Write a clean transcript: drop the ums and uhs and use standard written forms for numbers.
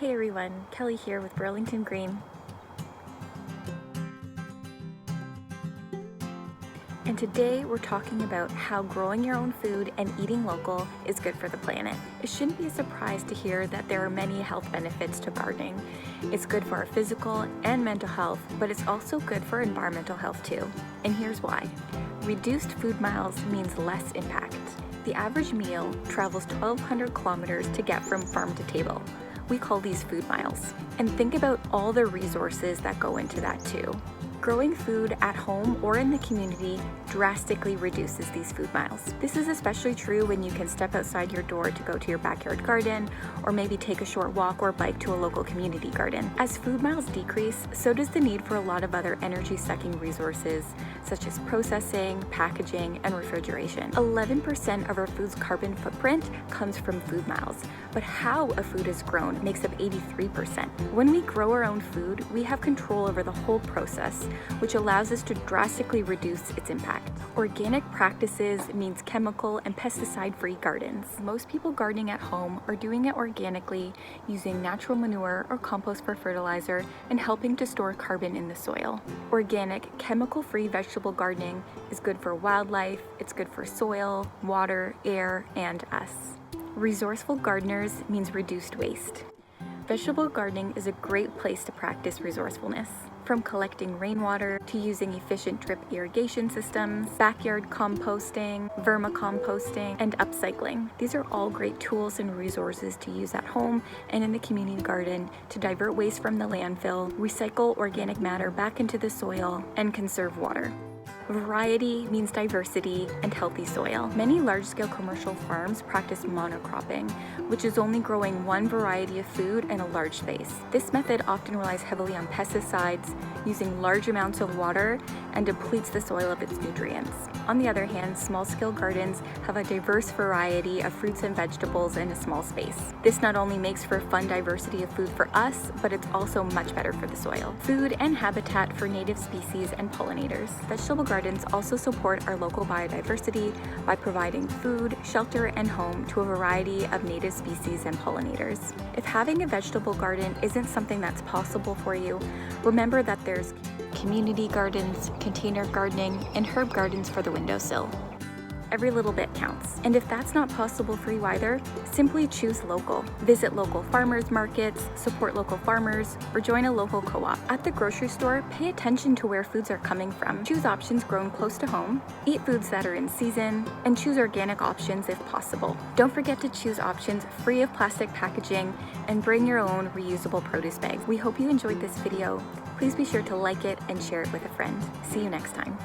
Hey everyone, Kelly here with Burlington Green. And today we're talking about how growing your own food and eating local is good for the planet. It shouldn't be a surprise to hear that there are many health benefits to gardening. It's good for our physical and mental health, but it's also good for environmental health too. And here's why. Reduced food miles means less impact. The average meal travels 1,200 kilometers to get from farm to table. We call these food miles. And think about all the resources that go into that too. Growing food at home or in the community drastically reduces these food miles. This is especially true when you can step outside your door to go to your backyard garden, or maybe take a short walk or bike to a local community garden. As food miles decrease, so does the need for a lot of other energy-sucking resources, such as processing, packaging, and refrigeration. 11% of our food's carbon footprint comes from food miles, but how a food is grown makes up 83%. When we grow our own food, we have control over the whole process, which allows us to drastically reduce its impact. Organic practices means chemical and pesticide-free gardens. Most people gardening at home are doing it organically, using natural manure or compost for fertilizer and helping to store carbon in the soil. Organic, chemical-free vegetable gardening is good for wildlife, it's good for soil, water, air, and us. Resourceful gardeners means reduced waste. Vegetable gardening is a great place to practice resourcefulness. From collecting rainwater to using efficient drip irrigation systems, backyard composting, vermicomposting, and upcycling. These are all great tools and resources to use at home and in the community garden to divert waste from the landfill, recycle organic matter back into the soil, and conserve water. Variety means diversity and healthy soil. Many large-scale commercial farms practice monocropping, which is only growing one variety of food in a large space. This method often relies heavily on pesticides, using large amounts of water, and depletes the soil of its nutrients. On the other hand, small-scale gardens have a diverse variety of fruits and vegetables in a small space. This not only makes for fun diversity of food for us, but it's also much better for the soil. Food and habitat for native species and pollinators. Vegetable gardens also support our local biodiversity by providing food, shelter, and home to a variety of native species and pollinators. If having a vegetable garden isn't something that's possible for you, remember that there's community gardens, container gardening, and herb gardens for the windowsill. Every little bit counts. And if that's not possible for you either, simply choose local. Visit local farmers markets, support local farmers, or join a local co-op. At the grocery store, pay attention to where foods are coming from. Choose options grown close to home, eat foods that are in season, and choose organic options if possible. Don't forget to choose options free of plastic packaging and bring your own reusable produce bags. We hope you enjoyed this video. Please be sure to like it and share it with a friend. See you next time.